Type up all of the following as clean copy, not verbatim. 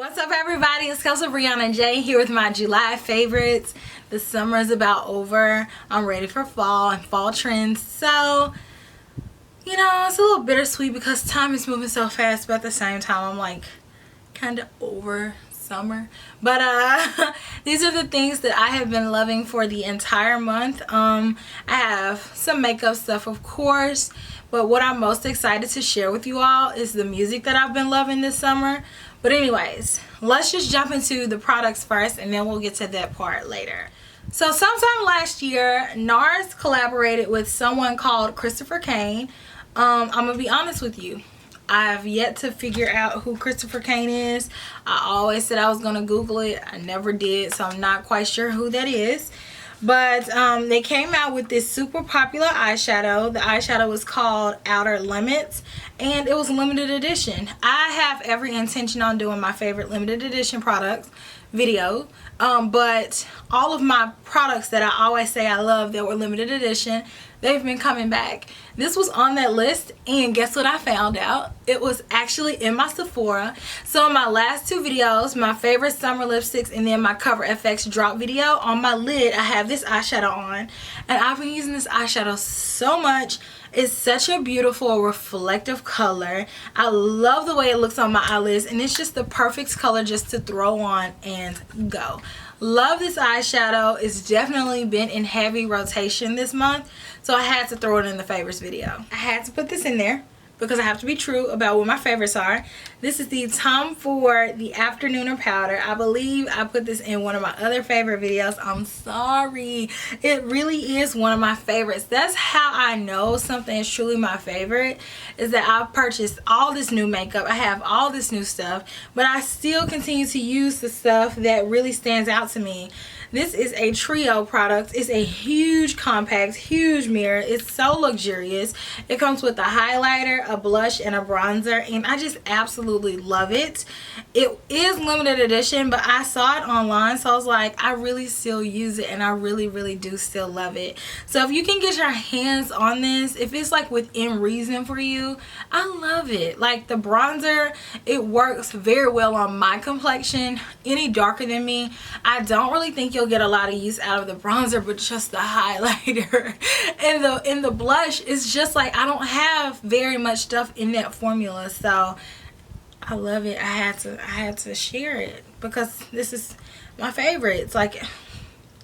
What's up, everybody? It's KelseeBrianaJai here with my July favorites. The summer is about over. I'm ready for fall and fall trends. So, you know, it's a little bittersweet because time is moving so fast, but at the same time, I'm like kind of over summer. But these are the things that I have been loving for the entire month. I have some makeup stuff, of course, but what I'm most excited to share with you all is the music that I've been loving this summer. But anyways, let's just jump into the products first and then we'll get to that part later. So sometime last year, NARS collaborated with someone called Christopher Kane. I'm gonna be honest with you, I've yet to figure out who Christopher Kane is. I always said I was gonna Google it. I never did, so I'm not quite sure who that is. But they came out with this super popular eyeshadow. The eyeshadow was called Outer Limits, and it was limited edition. I have every intention on doing my favorite limited edition products video, but all of my products that I always say I love that were limited edition, they've been coming back. This was on that list, and guess what I found out? It was actually in my Sephora. So in my last two videos, my favorite summer lipsticks and then my Cover FX drop video, on my lid I have this eyeshadow on, and I've been using this eyeshadow so much. It's such a beautiful reflective color. I love the way it looks on my eyelids, and it's just the perfect color just to throw on and go. Love this eyeshadow. It's definitely been in heavy rotation this month, so I had to throw it in the favorites video. I had to put this in there because I have to be true about what my favorites are. This is the Tom Ford the Afternooner Powder. I believe I put this in one of my other favorite videos. I'm sorry. It really is one of my favorites. That's how I know something is truly my favorite, is that I've purchased all this new makeup. I have all this new stuff, but I still continue to use the stuff that really stands out to me. This is a trio product. It's a huge compact, huge mirror. It's so luxurious. It comes with a highlighter, a blush, and a bronzer, and I just absolutely love it. It is limited edition, but I saw it online, so I was like, I really still use it, and I really do still love it. So if you can get your hands on this, if it's like within reason for you, I love it. Like the bronzer, it works very well on my complexion. Any darker than me, I don't really think you'll get a lot of use out of the bronzer, but just the highlighter and the blush is just like, I don't have very much stuff in that formula, so I love it. I had to share it because this is my favorite. It's like,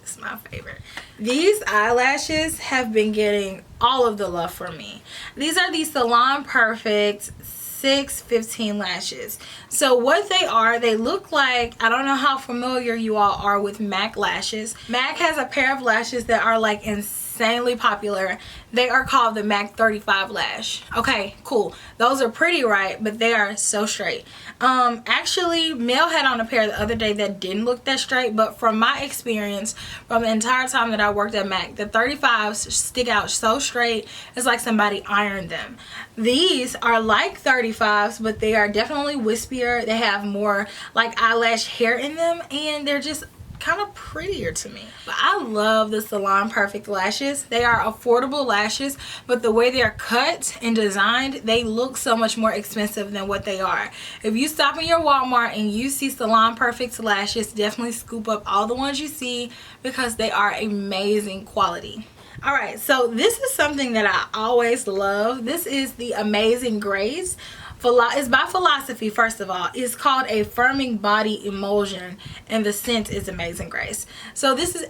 it's my favorite. These eyelashes have been getting all of the love from me. These are the Salon Perfect 615 lashes. So what they are, they look like, I don't know how familiar you all are with MAC lashes. MAC has a pair of lashes that are like insanely popular. They are called the MAC 35 lash. Okay, cool. Those are pretty, right? But they are so straight. Actually, Mel had on a pair the other day that didn't look that straight, but from my experience, from the entire time that I worked at MAC, the 35s stick out so straight, it's like somebody ironed them. These are like 35s, but they are definitely wispier. They have more like eyelash hair in them, and they're just kind of prettier to me. But I love the Salon Perfect lashes. They are affordable lashes, but the way they're cut and designed, they look so much more expensive than what they are. If you stop in your Walmart and you see Salon Perfect lashes, definitely scoop up all the ones you see because they are amazing quality. Alright, so this is something that I always love. This is the Amazing Grace. It's by Philosophy, first of all. It's called a firming body emulsion, and the scent is Amazing Grace. So this is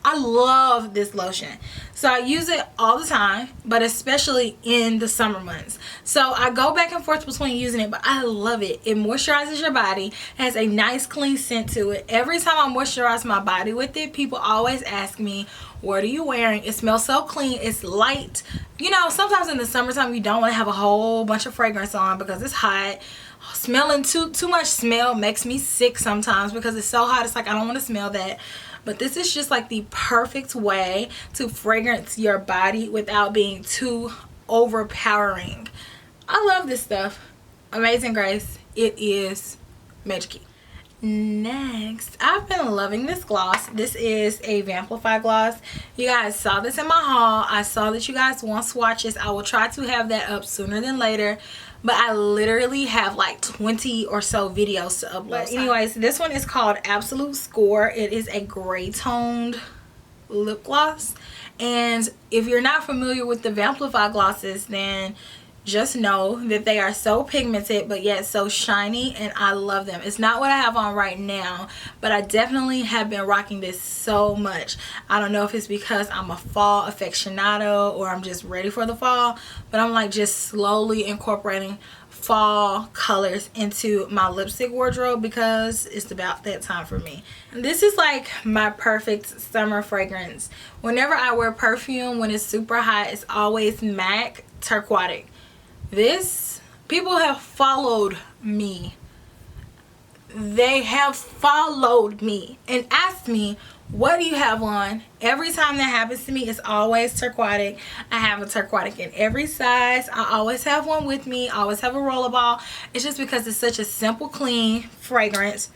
I love this lotion. So I use it all the time, but especially in the summer months. So I go back and forth between using it, but I love it. It moisturizes your body, has a nice clean scent to it. Every time I moisturize my body with it, people always ask me, what are you wearing? It smells so clean. It's light. You know, sometimes in the summertime you don't want to have a whole bunch of fragrance on because it's hot. Smelling too much smell makes me sick sometimes because it's so hot. It's like I don't want to smell that. But this is just like the perfect way to fragrance your body without being too overpowering. I love this stuff. Amazing Grace. It is magic. Next, I've been loving this gloss. This is a Vamplify gloss. You guys saw this in my haul. I saw that you guys want swatches. I will try to have that up sooner than later. but I literally have like 20 or so videos to upload. But anyways, this one is called Absolute Score. It is a gray toned lip gloss, and if you're not familiar with the Vamplify glosses, then just know that they are so pigmented but yet so shiny, and I love them. It's not what I have on right now, but I definitely have been rocking this so much. I don't know if it's because I'm a fall aficionado or I'm just ready for the fall, but I'm like just slowly incorporating fall colors into my lipstick wardrobe because it's about that time for me. This is like my perfect summer fragrance. Whenever I wear perfume when it's super hot, it's always MAC Turquoise. This, people have followed me. They have followed me and asked me, what do you have on? Every time that happens to me, it's always turquoise. I have a turquoise in every size. I always have one with me. I always have a rollerball. It's just because it's such a simple, clean fragrance.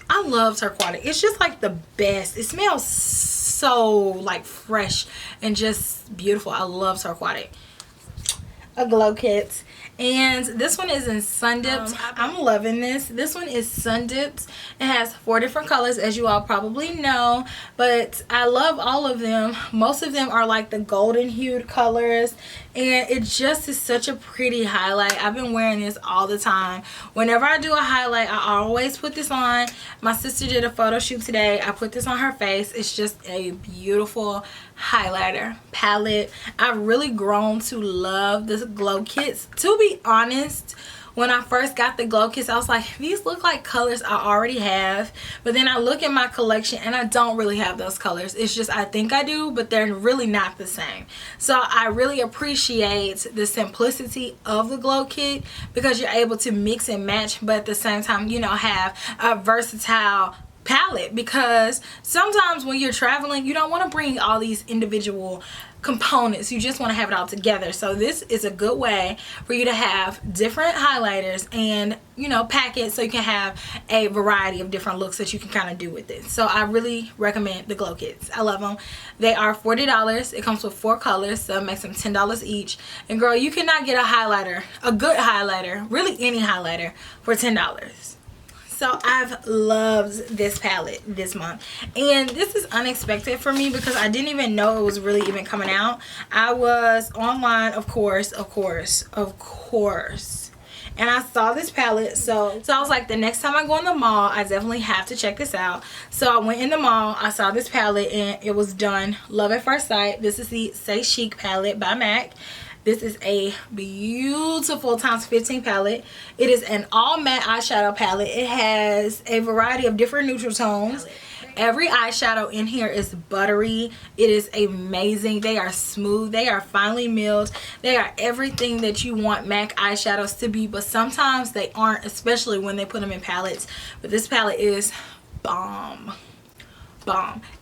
I love turquoise. It's just like the best. It smells so like fresh and just beautiful. I love turquoise. A glow kit, and this one is in Sun Dips. I'm loving this. This one is Sun Dips. It has 4 different colors, as you all probably know, but I love all of them. Most of them are like the golden hued colors, and it just is such a pretty highlight. I've been wearing this all the time. Whenever I do a highlight, I always put this on. My sister did a photo shoot today. I put this on her face. It's just a beautiful highlighter palette. I've really grown to love the glow kits. To be honest, when I first got the glow kits, I was like, these look like colors I already have. But then I look at my collection and I don't really have those colors. It's just I think I do, but they're really not the same. So I really appreciate the simplicity of the glow kit because you're able to mix and match, but at the same time, you know, have a versatile palette, because sometimes when you're traveling, you don't want to bring all these individual components. You just want to have it all together. So this is a good way for you to have different highlighters and, you know, pack it so you can have a variety of different looks that you can kind of do with it. So I really recommend the glow kits. I love them. They are $40. It comes with 4 colors, so it makes them $10 each. And girl, you cannot get a highlighter, a good highlighter, really any highlighter, for $10. So I've loved this palette this month, and this is unexpected for me because I didn't even know it was really even coming out. I was online, of course, and I saw this palette, so I was like, the next time I go in the mall, I definitely have to check this out. So I went in the mall, I saw this palette, and it was done. Love at first sight. This is the Say Chic palette by MAC. This is a beautiful times 15 palette. It is an all matte eyeshadow palette. It has a variety of different neutral tones. Every eyeshadow in here is buttery. It is amazing. They are smooth. They are finely milled. They are everything that you want MAC eyeshadows to be, but sometimes they aren't, especially when they put them in palettes. But this palette is bomb.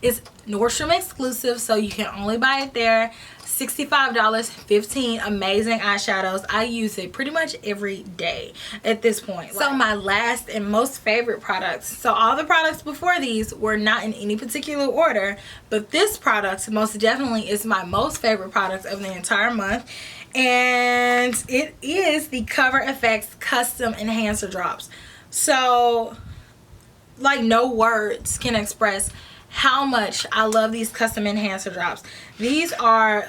It's Nordstrom exclusive, so you can only buy it there. $65, 15 amazing eyeshadows. I use it pretty much every day at this point. So my last and most favorite products. So all the products before these were not in any particular order, but this product most definitely is my most favorite product of the entire month. And it is the Cover FX Custom Enhancer Drops. So like no words can express how much I love these custom enhancer drops. These are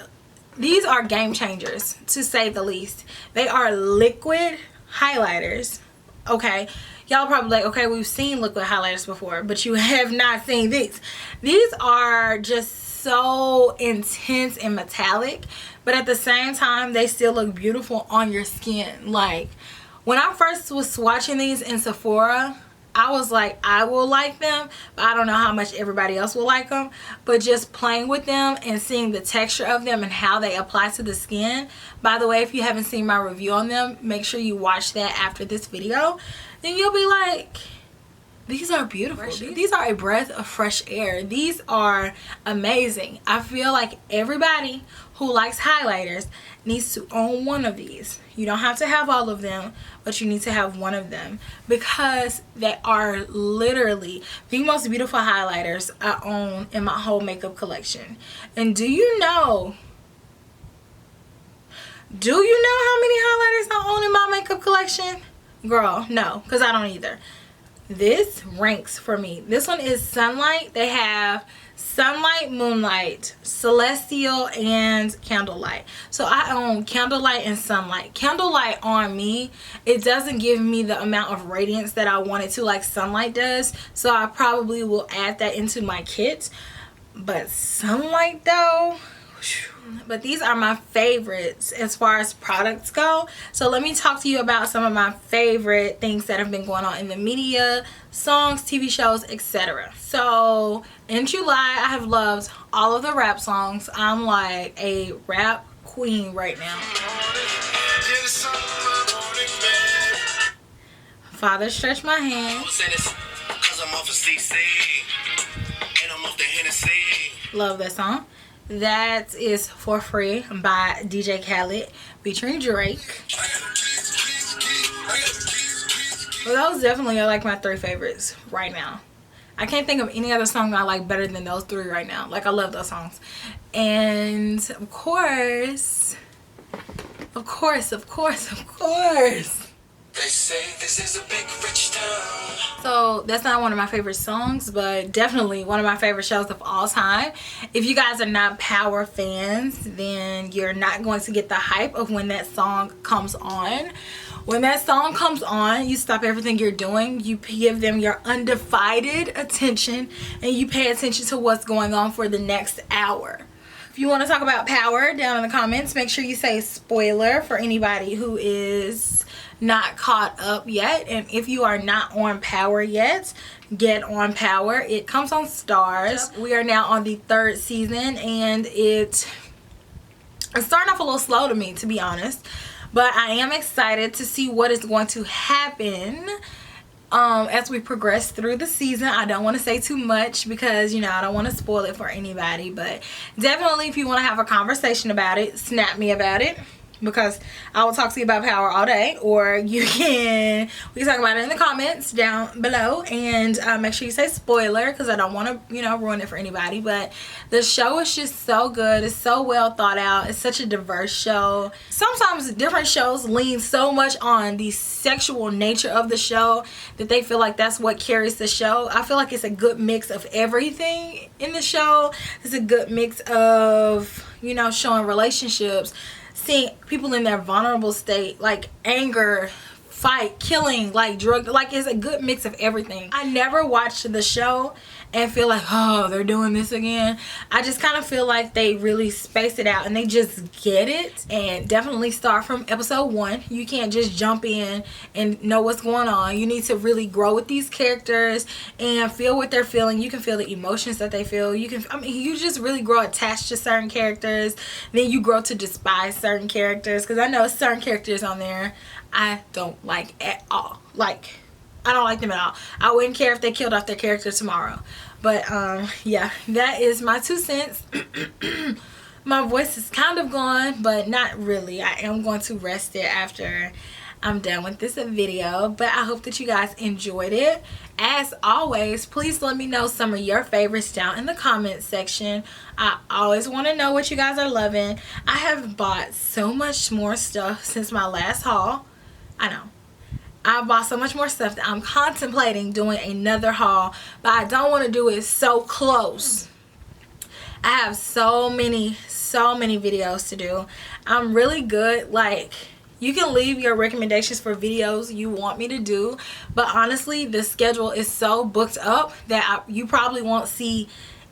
game changers, to say the least. They are liquid highlighters. Okay, y'all probably like, okay, we've seen liquid highlighters before, but you have not seen these. These are just so intense and metallic, but at the same time they still look beautiful on your skin. Like when I first was swatching these in Sephora, I was like, I will like them, but I don't know how much everybody else will like them. But just playing with them and seeing the texture of them and how they apply to the skin. By the way, if you haven't seen my review on them, make sure you watch that after this video. Then you'll be like, these are beautiful. These are a breath of fresh air. These are amazing. I feel like everybody who likes highlighters needs to own one of these. You don't have to have all of them, but you need to have one of them because they are literally the most beautiful highlighters I own in my whole makeup collection. And do you know Do you know how many highlighters I own in my makeup collection? Girl, no, because I don't either. This ranks for me. This one is Sunlight. They have Sunlight, Moonlight, Celestial, and Candlelight. So I own Candlelight and Sunlight. Candlelight on me, it doesn't give me the amount of radiance that I want it to like Sunlight does. So I probably will add that into my kit. But Sunlight though, whew. But these are my favorites as far as products go. So let me talk to you about some of my favorite things that have been going on in the media, songs, TV shows, etc. So in July, I have loved all of the rap songs. I'm like a rap queen right now. Father, stretch my hand. Love that song. That is For Free by DJ Khaled featuring Drake. Well, those definitely are like my 3 favorites right now. I can't think of any other song I like better than those 3 right now. Like, I love those songs. And of course, they say this is a big rich town. So that's not one of my favorite songs, but definitely one of my favorite shows of all time. If you guys are not Power fans, then you're not going to get the hype of when that song comes on. When that song comes on, you stop everything you're doing, you give them your undivided attention, and you pay attention to what's going on for the next hour. If you want to talk about Power, down in the comments, make sure you say spoiler for anybody who is not caught up yet. And if you are not on Power yet, get on Power. It comes on Stars. We are now on the 3rd season, and it's starting off a little slow to me, to be honest, but I am excited to see what is going to happen as we progress through the season. I don't want to say too much because, you know, I don't want to spoil it for anybody, but definitely if you want to have a conversation about it, snap me about it, because I will talk to you about Power all day, or we can talk about it in the comments down below. And make sure you say spoiler, because I don't want to, you know, ruin it for anybody. But the show is just so good. It's so well thought out. It's such a diverse show. Sometimes different shows lean so much on the sexual nature of the show that they feel like that's what carries the show. I feel like it's a good mix of everything in the show. It's a good mix of, you know, showing relationships, seeing people in their vulnerable state, like anger, fight, killing, like drug, like it's a good mix of everything. I never watched the show and feel like, oh, they're doing this again. I just kind of feel like they really space it out and they just get it. And definitely start from episode 1. You can't just jump in and know what's going on. You need to really grow with these characters and feel what they're feeling. You can feel the emotions that they feel. You can, I mean, you just really grow attached to certain characters. Then you grow to despise certain characters, because I know certain characters on there I don't like at all. Like, I don't like them at all. I wouldn't care if they killed off their character tomorrow. But yeah, that is my 2 cents. My voice is kind of gone, but not really. I am going to rest it after I'm done with this video. But I hope that you guys enjoyed it. As always, please let me know some of your favorites down in the comment section. I always want to know what you guys are loving. I have bought so much more stuff since my last haul. I know. I bought so much more stuff that I'm contemplating doing another haul, but I don't want to do it so close. I have so many videos to do. I'm really good, like, you can leave your recommendations for videos you want me to do, but honestly the schedule is so booked up that you probably won't see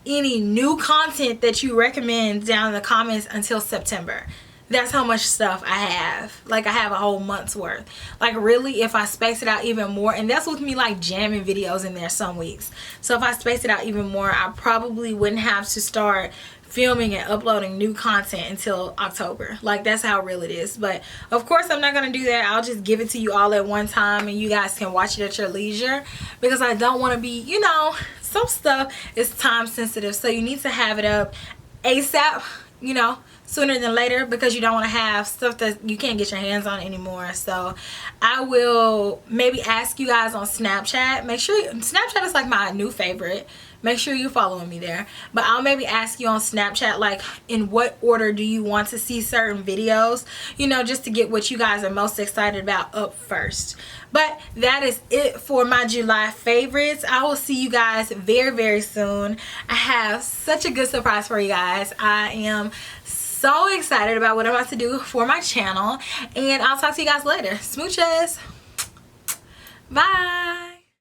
any new content that you recommend down in the comments until September. That's how much stuff I have. Like, I have a whole month's worth. Like, really, if I space it out even more, and that's with me like jamming videos in there some weeks. So if I space it out even more, I probably wouldn't have to start filming and uploading new content until October. Like, that's how real it is. But of course I'm not gonna do that. I'll just give it to you all at one time and you guys can watch it at your leisure, because I don't want to be, you know, some stuff is time sensitive, so you need to have it up ASAP, you know, sooner than later, because you don't want to have stuff that you can't get your hands on anymore. So I will maybe ask you guys on Snapchat. Make sure Snapchat is like my new favorite, make sure you're following me there. But I'll maybe ask you on Snapchat, like, in what order do you want to see certain videos, you know, just to get what you guys are most excited about up first. But that is it for my July favorites. I will see you guys very, very soon. I have such a good surprise for you guys. I am so excited about what I'm about to do for my channel, and I'll talk to you guys later. Smooches. Bye.